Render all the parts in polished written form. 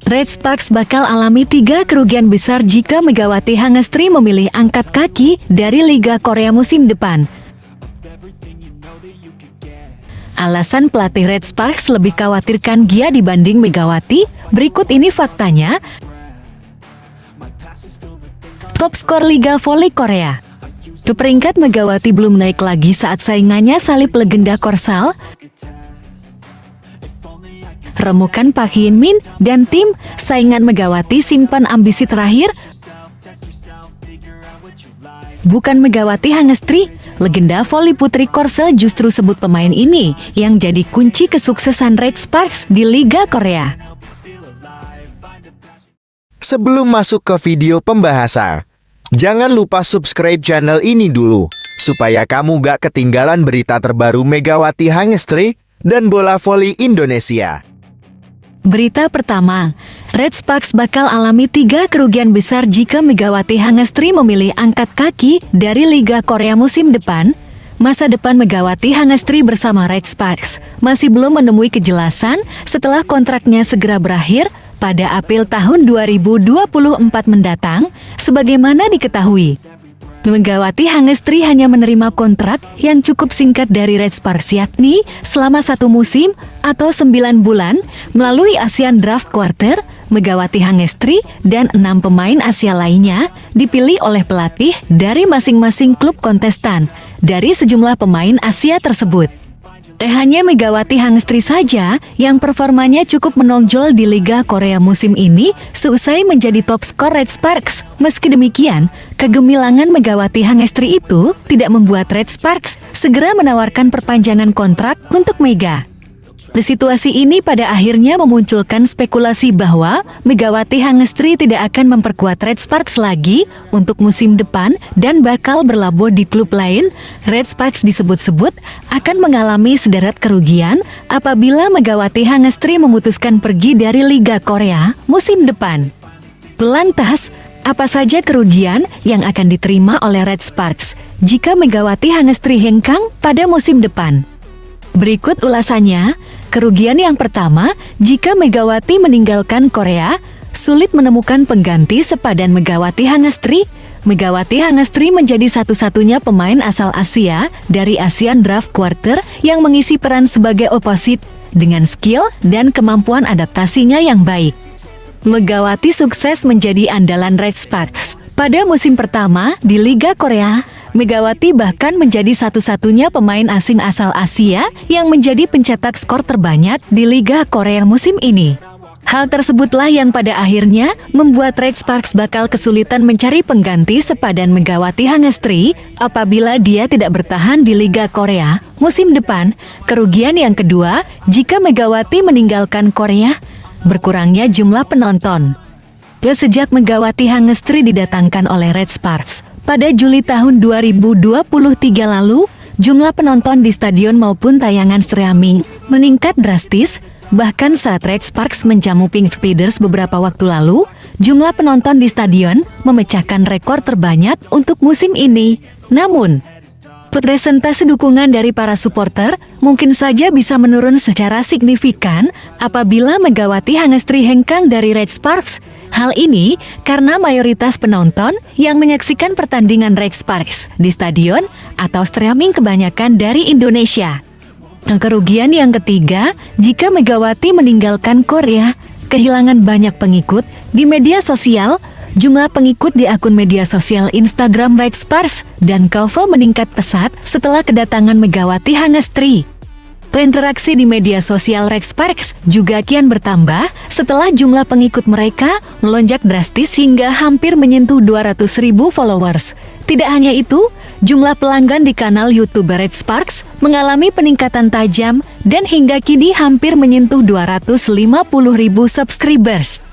Red Sparks bakal alami 3 kerugian besar jika Megawati Hangestri memilih angkat kaki dari Liga Korea musim depan. Alasan pelatih Red Sparks lebih khawatirkan Gia dibanding Megawati, berikut ini faktanya. Top skor Liga Voli Korea. Ke peringkat Megawati belum naik lagi saat saingannya salib legenda Korsal, remukan Park Hin Min dan tim saingan Megawati simpan ambisi terakhir. Bukan Megawati Hangestri, legenda voli putri Korsel justru sebut pemain ini yang jadi kunci kesuksesan Red Sparks di Liga Korea. Sebelum masuk ke video pembahasan, jangan lupa subscribe channel ini dulu, supaya kamu gak ketinggalan berita terbaru Megawati Hangestri dan bola voli Indonesia. Berita pertama, Red Sparks bakal alami 3 kerugian besar jika Megawati Hangestri memilih angkat kaki dari Liga Korea musim depan. Masa depan Megawati Hangestri bersama Red Sparks masih belum menemui kejelasan setelah kontraknya segera berakhir pada April tahun 2024 mendatang. Sebagaimana diketahui, Megawati Hangestri hanya menerima kontrak yang cukup singkat dari Red Sparks, yakni selama 1 musim atau 9 bulan. Melalui ASEAN Draft Quarter, Megawati Hangestri dan 6 pemain Asia lainnya dipilih oleh pelatih dari masing-masing klub kontestan dari sejumlah pemain Asia tersebut. Hanya Megawati Hangestri saja yang performanya cukup menonjol di Liga Korea musim ini seusai menjadi top skor Red Sparks. Meski demikian, kegemilangan Megawati Hangestri itu tidak membuat Red Sparks segera menawarkan perpanjangan kontrak untuk Mega. Situasi ini pada akhirnya memunculkan spekulasi bahwa Megawati Hangestri tidak akan memperkuat Red Sparks lagi untuk musim depan dan bakal berlabuh di klub lain. Red Sparks disebut-sebut akan mengalami sederet kerugian apabila Megawati Hangestri memutuskan pergi dari Liga Korea musim depan. Lantas, apa saja kerugian yang akan diterima oleh Red Sparks jika Megawati Hangestri hengkang pada musim depan? Berikut ulasannya. Kerugian yang pertama, jika Megawati meninggalkan Korea, sulit menemukan pengganti sepadan Megawati Hangestri. Megawati Hangestri menjadi satu-satunya pemain asal Asia dari ASEAN Draft Quarter yang mengisi peran sebagai oposit dengan skill dan kemampuan adaptasinya yang baik. Megawati sukses menjadi andalan Red Sparks. Pada musim pertama di Liga Korea, Megawati bahkan menjadi satu-satunya pemain asing asal Asia yang menjadi pencetak skor terbanyak di Liga Korea musim ini. Hal tersebutlah yang pada akhirnya membuat Red Sparks bakal kesulitan mencari pengganti sepadan Megawati Hangestri apabila dia tidak bertahan di Liga Korea musim depan. Kerugian yang kedua, jika Megawati meninggalkan Korea, berkurangnya jumlah penonton. Sejak Megawati Hangestri didatangkan oleh Red Sparks pada Juli tahun 2023 lalu, jumlah penonton di stadion maupun tayangan streaming meningkat drastis. Bahkan saat Red Sparks menjamu Pink Speeders beberapa waktu lalu, jumlah penonton di stadion memecahkan rekor terbanyak untuk musim ini. Namun, presentasi dukungan dari para supporter mungkin saja bisa menurun secara signifikan apabila Megawati Hangestri hengkang dari Red Sparks. Hal ini karena mayoritas penonton yang menyaksikan pertandingan Red Sparks di stadion atau streaming kebanyakan dari Indonesia. Kerugian yang ketiga, jika Megawati meninggalkan Korea, kehilangan banyak pengikut di media sosial. Jumlah pengikut di akun media sosial Instagram Red Sparks dan KOFO meningkat pesat setelah kedatangan Megawati Hangestri. Interaksi di media sosial Red Sparks juga kian bertambah setelah jumlah pengikut mereka melonjak drastis hingga hampir menyentuh 200.000 followers. Tidak hanya itu, jumlah pelanggan di kanal YouTube Red Sparks mengalami peningkatan tajam dan hingga kini hampir menyentuh 250.000 subscribers.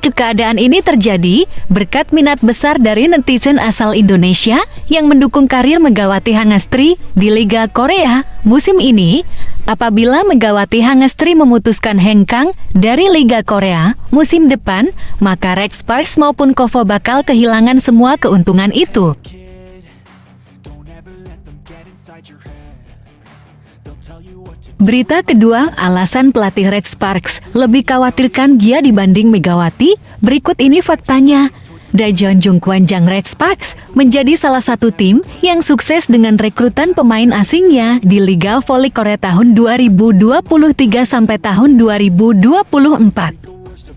Keadaan ini terjadi berkat minat besar dari netizen asal Indonesia yang mendukung karir Megawati Hangestri di Liga Korea musim ini. Apabila Megawati Hangestri memutuskan hengkang dari Liga Korea musim depan, maka Red Sparks maupun KOFO bakal kehilangan semua keuntungan itu. Berita kedua, alasan pelatih Red Sparks lebih khawatirkan Gia dibanding Megawati. Berikut ini faktanya. Daejeon Jungkwanjang Red Sparks menjadi salah satu tim yang sukses dengan rekrutan pemain asingnya di Liga Voli Korea tahun 2023 sampai tahun 2024.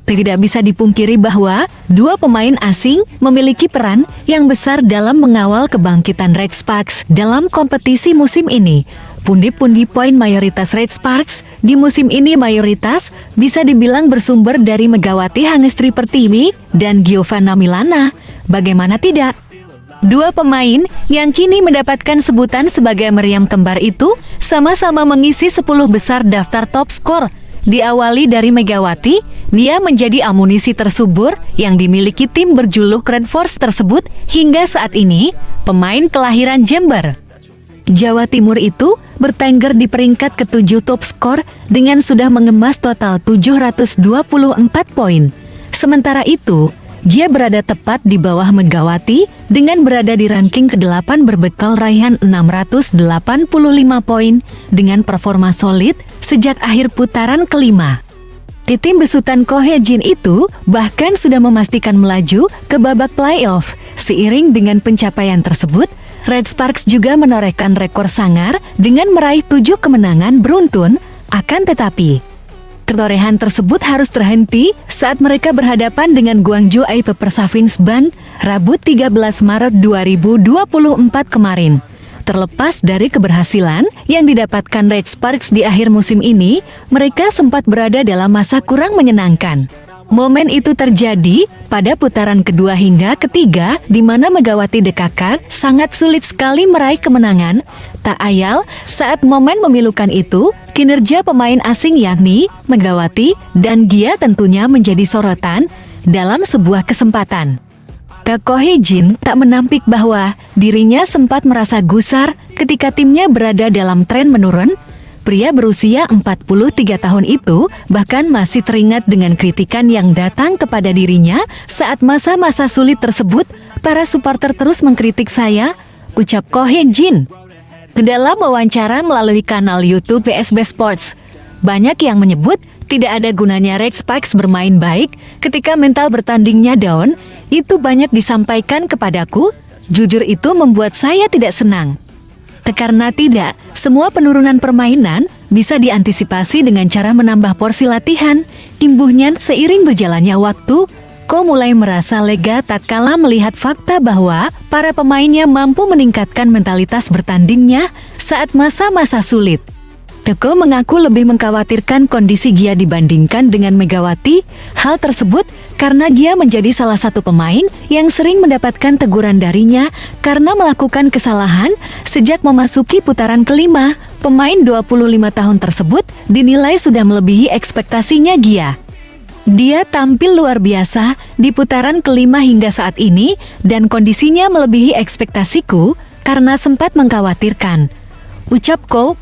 Tidak bisa dipungkiri bahwa dua pemain asing memiliki peran yang besar dalam mengawal kebangkitan Red Sparks dalam kompetisi musim ini. Pundi-pundi poin mayoritas Red Sparks di musim ini mayoritas bisa dibilang bersumber dari Megawati Hangestri Pertiwi dan Giovanna Milana. Bagaimana tidak? Dua pemain yang kini mendapatkan sebutan sebagai meriam kembar itu sama-sama mengisi 10 besar daftar top skor. Diawali dari Megawati, dia menjadi amunisi tersubur yang dimiliki tim berjuluk Red Force tersebut hingga saat ini. Pemain kelahiran Jember, Jawa Timur itu bertengger di peringkat ke-7 top skor dengan sudah mengemas total 724 poin. Sementara itu, dia berada tepat di bawah Megawati dengan berada di ranking ke-8 berbekal raihan 685 poin dengan performa solid sejak akhir putaran kelima. Di tim besutan Ko Hye-jin itu bahkan sudah memastikan melaju ke babak playoff. Seiring dengan pencapaian tersebut, Red Sparks juga menorehkan rekor sangar dengan meraih 7 kemenangan beruntun. Akan tetapi, ketorehan tersebut harus terhenti saat mereka berhadapan dengan Gwangju Aip Persavings-Ban Rabu 13 Maret 2024 kemarin. Terlepas dari keberhasilan yang didapatkan Red Sparks di akhir musim ini, mereka sempat berada dalam masa kurang menyenangkan. Momen itu terjadi pada putaran kedua hingga ketiga, di mana Megawati DKK sangat sulit sekali meraih kemenangan. Tak ayal, saat momen memilukan itu, kinerja pemain asing yakni Megawati dan Gia tentunya menjadi sorotan dalam sebuah kesempatan. Ko Hye-jin tak menampik bahwa dirinya sempat merasa gusar ketika timnya berada dalam tren menurun. Pria berusia 43 tahun itu bahkan masih teringat dengan kritikan yang datang kepada dirinya saat masa-masa sulit tersebut. Para supporter terus mengkritik saya, ucap Ko Hye-jin dalam wawancara melalui kanal YouTube PSB Sports. Banyak yang menyebut tidak ada gunanya Red Sparks bermain baik ketika mental bertandingnya down. Itu banyak disampaikan kepadaku. Jujur itu membuat saya tidak senang. Karena tidak semua penurunan permainan bisa diantisipasi dengan cara menambah porsi latihan. Imbuhnya seiring berjalannya waktu, Ko mulai merasa lega tatkala melihat fakta bahwa para pemainnya mampu meningkatkan mentalitas bertandingnya saat masa-masa sulit. Ko mengaku lebih mengkhawatirkan kondisi Gia dibandingkan dengan Megawati. Hal tersebut karena Gia menjadi salah satu pemain yang sering mendapatkan teguran darinya karena melakukan kesalahan sejak memasuki putaran kelima. Pemain 25 tahun tersebut dinilai sudah melebihi ekspektasinya Gia. Dia tampil luar biasa di putaran kelima hingga saat ini dan kondisinya melebihi ekspektasiku karena sempat mengkhawatirkan, ucap Ko.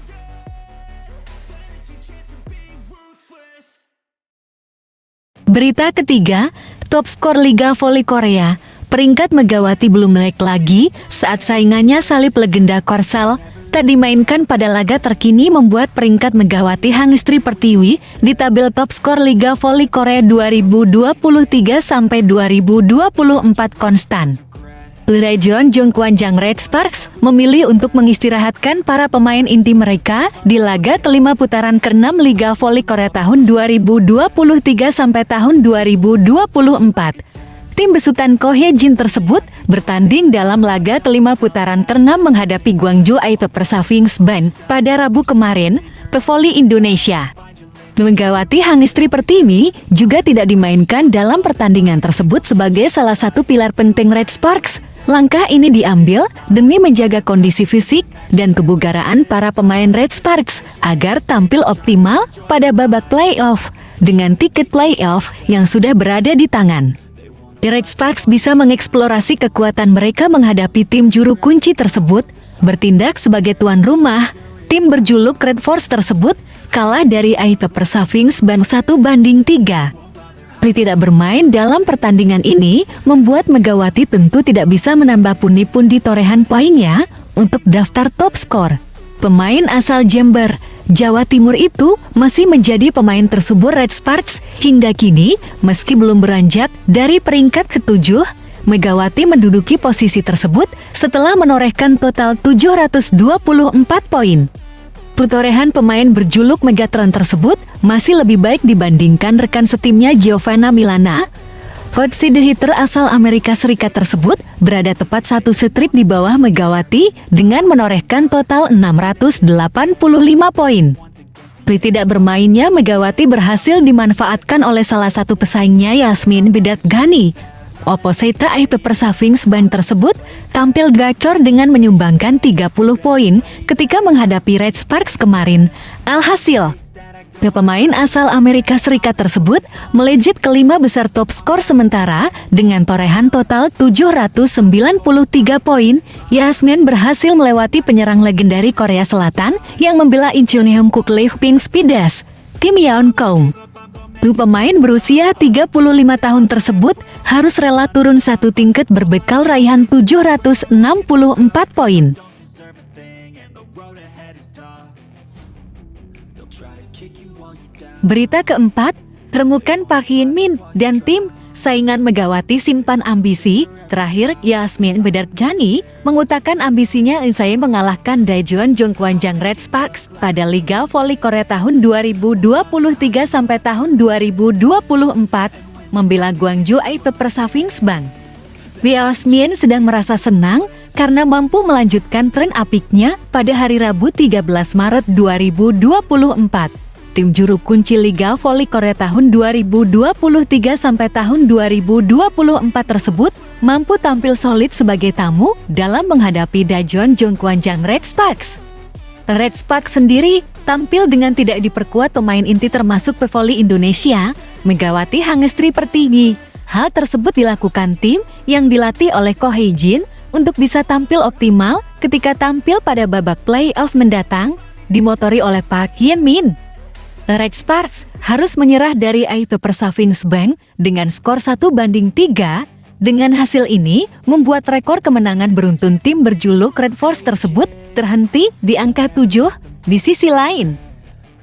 Berita ketiga, top skor Liga Voli Korea, peringkat Megawati belum naik lagi saat saingannya salib legenda Korsel tak dimainkan pada laga terkini membuat peringkat Megawati Hangestri Pertiwi di tabel top skor Liga Voli Korea 2023 sampai 2024 konstan. Daejeon Jungkwanjang Red Sparks memilih untuk mengistirahatkan para pemain inti mereka di laga kelima putaran ke-6 Liga Voli Korea tahun 2023 sampai tahun 2024. Tim besutan Ko Hye-jin tersebut bertanding dalam laga kelima putaran ke-6 menghadapi Gwangju Aip Persavings-Ban pada Rabu kemarin, Pevoli Indonesia. Megawati Hangestri Pertiwi juga tidak dimainkan dalam pertandingan tersebut sebagai salah satu pilar penting Red Sparks. Langkah ini diambil demi menjaga kondisi fisik dan kebugaran para pemain Red Sparks agar tampil optimal pada babak playoff dengan tiket playoff yang sudah berada di tangan. Red Sparks bisa mengeksplorasi kekuatan mereka menghadapi tim juru kunci tersebut. Bertindak sebagai tuan rumah, tim berjuluk Red Force tersebut kalah dari Aip Persavings-Ban 1-3. Tidak bermain dalam pertandingan ini membuat Megawati tentu tidak bisa menambah pundi-pundi torehan poinnya untuk daftar top skor. Pemain asal Jember, Jawa Timur itu masih menjadi pemain tersubur Red Sparks hingga kini. Meski belum beranjak dari peringkat ke-7, Megawati menduduki posisi tersebut setelah menorehkan total 724 poin. Torehan pemain berjuluk Megatron tersebut masih lebih baik dibandingkan rekan setimnya Giovanna Milana. Hotsy the Hitter asal Amerika Serikat tersebut berada tepat satu strip di bawah Megawati dengan menorehkan total 685 poin. Pri tidak bermainnya Megawati berhasil dimanfaatkan oleh salah satu pesaingnya Yasmin Bidat Ghani. Opposite Paper Savings Bank tersebut tampil gacor dengan menyumbangkan 30 poin ketika menghadapi Red Sparks kemarin. Alhasil, pemain asal Amerika Serikat tersebut melejit kelima besar top skor sementara dengan torehan total 793 poin. Yasmin berhasil melewati penyerang legendari Korea Selatan yang membela Incheon Kuk Pink Speeders, Kim Yeon Kong. Pemain berusia 35 tahun tersebut harus rela turun satu tingkat berbekal raihan 764 poin. Berita keempat, remukan Park Hin Min dan tim saingan Megawati simpan ambisi. Terakhir, Yasmin Bidat Ghani mengutarakan ambisinya usai mengalahkan Daejeon Jongkwanjang Red Sparks pada Liga Voli Korea tahun 2023 sampai tahun 2024, membela Gwangju Paper Savings Bank. Yasmin sedang merasa senang karena mampu melanjutkan tren apiknya pada hari Rabu 13 Maret 2024. Tim juru kunci Liga Voli Korea tahun 2023 sampai tahun 2024 tersebut mampu tampil solid sebagai tamu dalam menghadapi Daejeon Jongkwanjang Red Sparks. Red Sparks sendiri tampil dengan tidak diperkuat pemain inti termasuk pevoli Indonesia, Megawati Hangestri Pertiwi. Hal tersebut dilakukan tim yang dilatih oleh Ko Hye-jin untuk bisa tampil optimal ketika tampil pada babak playoff mendatang, dimotori oleh Park Hin Min. Red Sparks harus menyerah dari Paper Savings Bank dengan skor 1-3. Dengan hasil ini, membuat rekor kemenangan beruntun tim berjuluk Red Force tersebut terhenti di angka 7. Di sisi lain,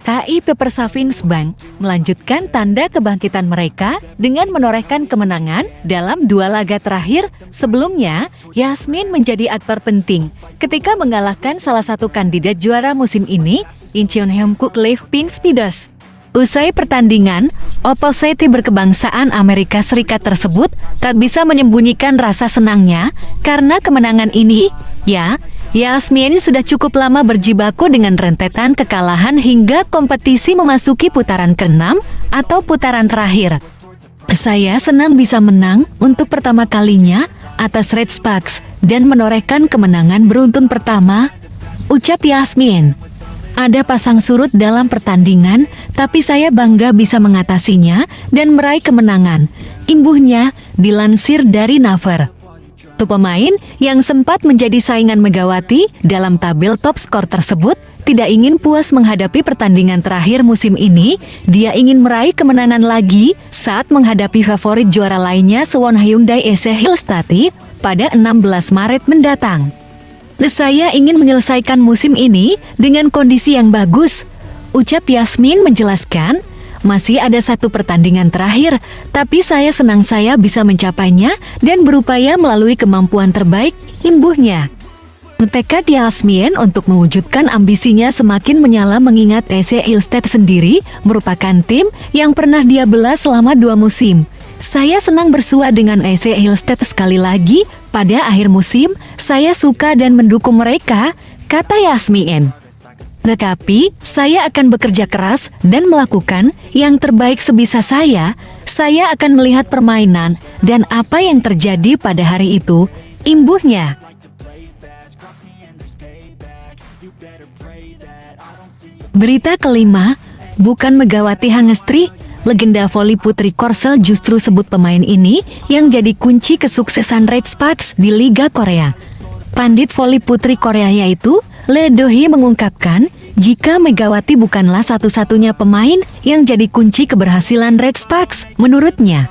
Paper Savings Bank melanjutkan tanda kebangkitan mereka dengan menorehkan kemenangan dalam 2 laga terakhir. Sebelumnya, Yasmin menjadi aktor penting ketika mengalahkan salah satu kandidat juara musim ini, Incheon Kuk Pink Speeders. Usai pertandingan, opposite berkebangsaan Amerika Serikat tersebut tak bisa menyembunyikan rasa senangnya karena kemenangan ini. Yasmin sudah cukup lama berjibaku dengan rentetan kekalahan hingga kompetisi memasuki putaran ke-6 atau putaran terakhir. Saya senang bisa menang untuk pertama kalinya atas Red Sparks dan menorehkan kemenangan beruntun pertama, ucap Yasmin. Ada pasang surut dalam pertandingan, tapi saya bangga bisa mengatasinya dan meraih kemenangan, imbuhnya, dilansir dari Naver. Pemain yang sempat menjadi saingan Megawati dalam tabel top skor tersebut tidak ingin puas menghadapi pertandingan terakhir musim ini. Dia ingin meraih kemenangan lagi saat menghadapi favorit juara lainnya Suwon Hyundai SC Hillstati pada 16 Maret mendatang. Saya ingin menyelesaikan musim ini dengan kondisi yang bagus, ucap Yasmin menjelaskan. Masih ada satu pertandingan terakhir, tapi saya senang saya bisa mencapainya dan berupaya melalui kemampuan terbaik, imbuhnya. Tekad Yasmin untuk mewujudkan ambisinya semakin menyala mengingat SC Hillstad sendiri merupakan tim yang pernah dia bela selama 2 musim. Saya senang bersua dengan SC Hillstad sekali lagi pada akhir musim. Saya suka dan mendukung mereka, kata Yasmin. Tetapi, saya akan bekerja keras dan melakukan yang terbaik sebisa saya. Saya akan melihat permainan dan apa yang terjadi pada hari itu, imbuhnya. Berita kelima, bukan Megawati Hangestri, legenda voli putri Korsel justru sebut pemain ini yang jadi kunci kesuksesan Red Sparks di Liga Korea. Pandit voli putri Korea yaitu Lee Do-hee mengungkapkan, jika Megawati bukanlah satu-satunya pemain yang jadi kunci keberhasilan Red Sparks, menurutnya.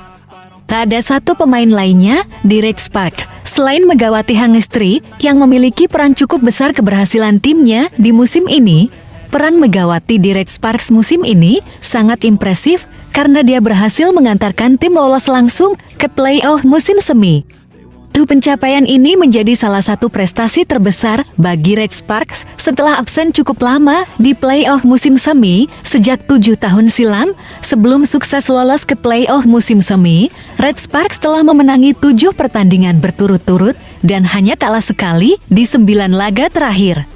Tak ada satu pemain lainnya di Red Sparks Selain Megawati Hangestri yang memiliki peran cukup besar keberhasilan timnya di musim ini, peran Megawati di Red Sparks musim ini sangat impresif karena dia berhasil mengantarkan tim lolos langsung ke playoff musim semi. Pencapaian ini menjadi salah satu prestasi terbesar bagi Red Sparks setelah absen cukup lama di playoff musim semi sejak 7 tahun silam. Sebelum sukses lolos ke playoff musim semi, Red Sparks telah memenangi 7 pertandingan berturut-turut dan hanya kalah sekali di 9 laga terakhir.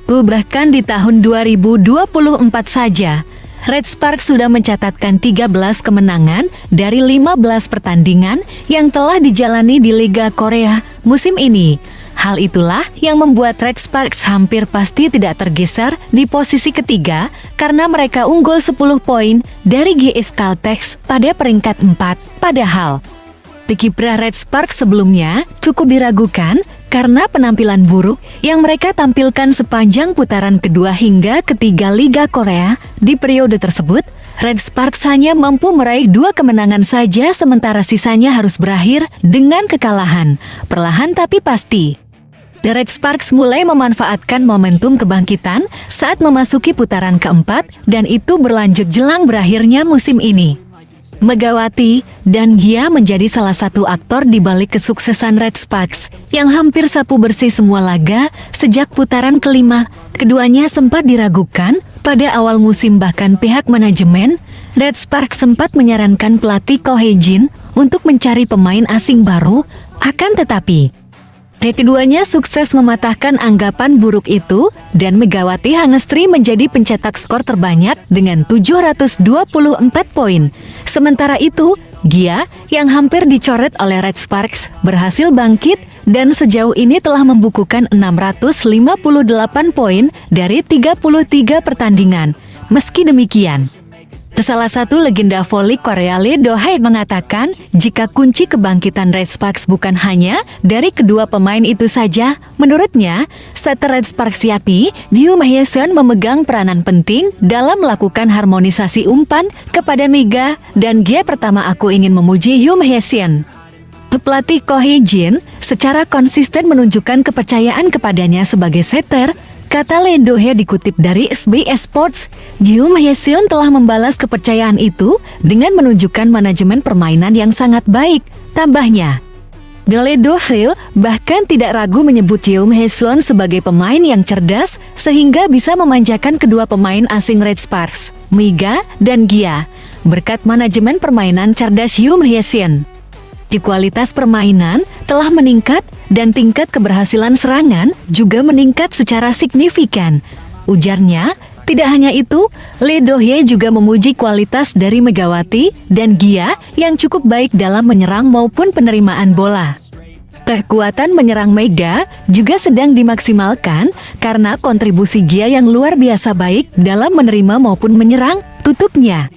Bahkan di tahun 2024 saja, Red Sparks sudah mencatatkan 13 kemenangan dari 15 pertandingan yang telah dijalani di Liga Korea musim ini. Hal itulah yang membuat Red Sparks hampir pasti tidak tergeser di posisi ketiga karena mereka unggul 10 poin dari GS Caltex pada peringkat 4. Padahal kiprah Red Sparks sebelumnya cukup diragukan karena penampilan buruk yang mereka tampilkan sepanjang putaran kedua hingga ketiga Liga Korea. Di periode tersebut, Red Sparks hanya mampu meraih 2 kemenangan saja sementara sisanya harus berakhir dengan kekalahan. Perlahan tapi pasti, The Red Sparks mulai memanfaatkan momentum kebangkitan saat memasuki putaran keempat dan itu berlanjut jelang berakhirnya musim ini. Megawati dan Gia menjadi salah satu aktor di balik kesuksesan Red Sparks yang hampir sapu bersih semua laga sejak putaran kelima. Keduanya sempat diragukan pada awal musim, bahkan pihak manajemen Red Sparks sempat menyarankan pelatih Ko Hae-jin untuk mencari pemain asing baru. Akan tetapi, keduanya sukses mematahkan anggapan buruk itu dan Megawati Hangestri menjadi pencetak skor terbanyak dengan 724 poin. Sementara itu, Gia yang hampir dicoret oleh Red Sparks berhasil bangkit dan sejauh ini telah membukukan 658 poin dari 33 pertandingan. Meski demikian, salah satu legenda voli Korea Lee Do-hae mengatakan jika kunci kebangkitan Red Sparks bukan hanya dari kedua pemain itu saja. Menurutnya, setter Red Sparks Yapi, Yoon Hye-seon memegang peranan penting dalam melakukan harmonisasi umpan kepada Mega dan Gia. Pertama aku ingin memuji Yoon Hye-seon. Pelatih Ko Hae-jin secara konsisten menunjukkan kepercayaan kepadanya sebagai setter. Kata Lee Do-hae dikutip dari SBS Sports, Yoon Hye-seon telah membalas kepercayaan itu dengan menunjukkan manajemen permainan yang sangat baik. Tambahnya, Lee Do-hae bahkan tidak ragu menyebut Yoon Hye-seon sebagai pemain yang cerdas sehingga bisa memanjakan kedua pemain asing Red Sparks, Mega dan Gia. Berkat manajemen permainan cerdas Yoon Hye-seon, kualitas permainan telah meningkat dan tingkat keberhasilan serangan juga meningkat secara signifikan. Ujarnya, tidak hanya itu, Lee Do-hae juga memuji kualitas dari Megawati dan Gia yang cukup baik dalam menyerang maupun penerimaan bola. Kekuatan menyerang Mega juga sedang dimaksimalkan karena kontribusi Gia yang luar biasa baik dalam menerima maupun menyerang. Tutupnya,